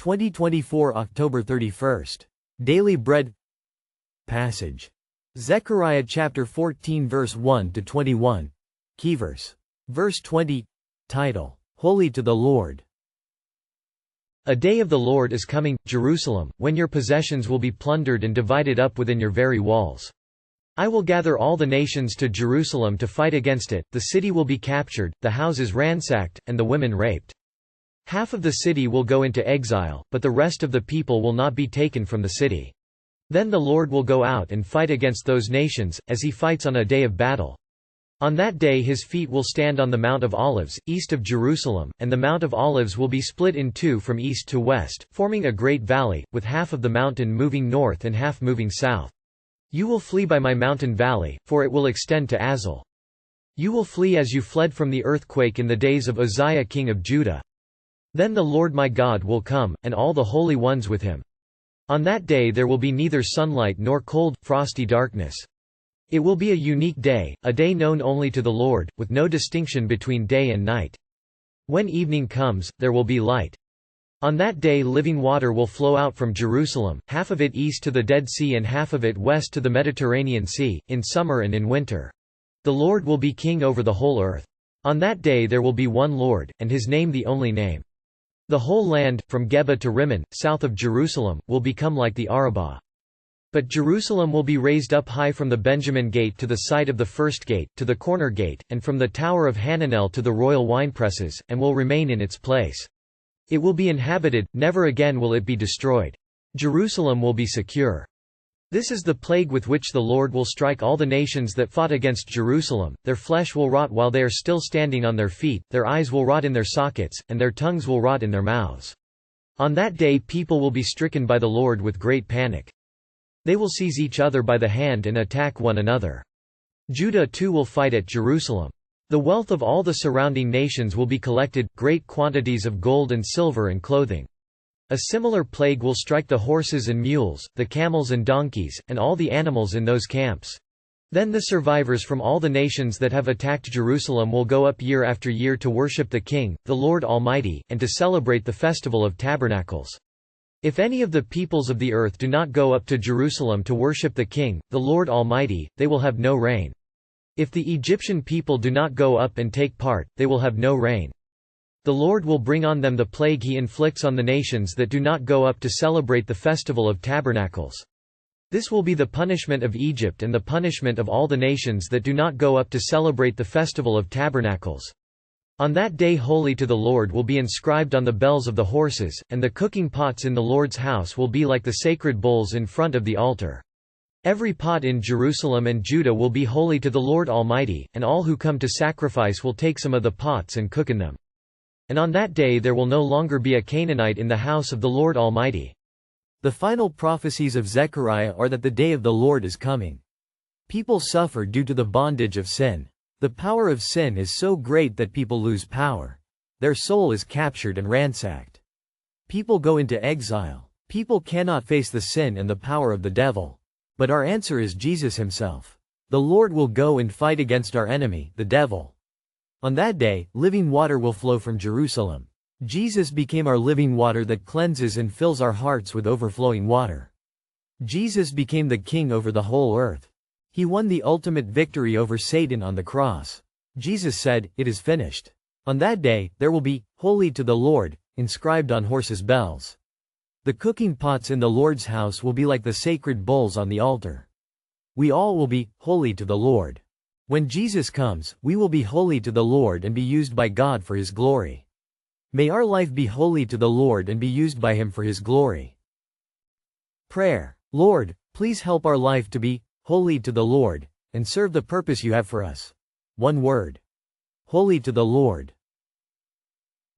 2024 October 31st. Daily Bread Passage. Zechariah chapter 14 verse 1 to 21. Key verse. Verse 20. Title: Holy to the Lord. A day of the Lord is coming, Jerusalem, when your possessions will be plundered and divided up within your very walls. I will gather all the nations to Jerusalem to fight against it, the city will be captured, the houses ransacked, and the women raped. Half of the city will go into exile, but the rest of the people will not be taken from the city. Then the Lord will go out and fight against those nations, as he fights on a day of battle. On that day his feet will stand on the Mount of Olives, east of Jerusalem, and the Mount of Olives will be split in two from east to west, forming a great valley, with half of the mountain moving north and half moving south. You will flee by my mountain valley, for it will extend to Azal. You will flee as you fled from the earthquake in the days of Uzziah king of Judah. Then the Lord my God will come, and all the holy ones with him. On that day there will be neither sunlight nor cold, frosty darkness. It will be a unique day, a day known only to the Lord, with no distinction between day and night. When evening comes, there will be light. On that day living water will flow out from Jerusalem, half of it east to the Dead Sea and half of it west to the Mediterranean Sea, in summer and in winter. The Lord will be king over the whole earth. On that day there will be one Lord, and his name the only name. The whole land, from Geba to Rimmon, south of Jerusalem, will become like the Arabah. But Jerusalem will be raised up high from the Benjamin gate to the site of the first gate, to the corner gate, and from the tower of Hananel to the royal winepresses, and will remain in its place. It will be inhabited, never again will it be destroyed. Jerusalem will be secure. This is the plague with which the Lord will strike all the nations that fought against Jerusalem. Their flesh will rot while they are still standing on their feet, their eyes will rot in their sockets, and their tongues will rot in their mouths. On that day people will be stricken by the Lord with great panic. They will seize each other by the hand and attack one another. Judah too will fight at Jerusalem. The wealth of all the surrounding nations will be collected, great quantities of gold and silver and clothing. A similar plague will strike the horses and mules, the camels and donkeys, and all the animals in those camps. Then the survivors from all the nations that have attacked Jerusalem will go up year after year to worship the King, the Lord Almighty, and to celebrate the Festival of Tabernacles. If any of the peoples of the earth do not go up to Jerusalem to worship the King, the Lord Almighty, they will have no rain. If the Egyptian people do not go up and take part, they will have no rain. The Lord will bring on them the plague he inflicts on the nations that do not go up to celebrate the Festival of Tabernacles. This will be the punishment of Egypt and the punishment of all the nations that do not go up to celebrate the Festival of Tabernacles. On that day holy to the Lord will be inscribed on the bells of the horses, and the cooking pots in the Lord's house will be like the sacred bowls in front of the altar. Every pot in Jerusalem and Judah will be holy to the Lord Almighty, and all who come to sacrifice will take some of the pots and cook in them. And on that day there will no longer be a Canaanite in the house of the Lord Almighty. The final prophecies of Zechariah are that the day of the Lord is coming. People suffer due to the bondage of sin. The power of sin is so great that people lose power. Their soul is captured and ransacked. People go into exile. People cannot face the sin and the power of the devil. But our answer is Jesus himself. The Lord will go and fight against our enemy, the devil. On that day, living water will flow from Jerusalem. Jesus became our living water that cleanses and fills our hearts with overflowing water. Jesus became the king over the whole earth. He won the ultimate victory over Satan on the cross. Jesus said, "It is finished." On that day, there will be, "Holy to the Lord," inscribed on horses' bells. The cooking pots in the Lord's house will be like the sacred bowls on the altar. We all will be holy to the Lord. When Jesus comes, we will be holy to the Lord and be used by God for his glory. May our life be holy to the Lord and be used by him for his glory. Prayer. Lord, please help our life to be holy to the Lord and serve the purpose you have for us. One word. Holy to the Lord.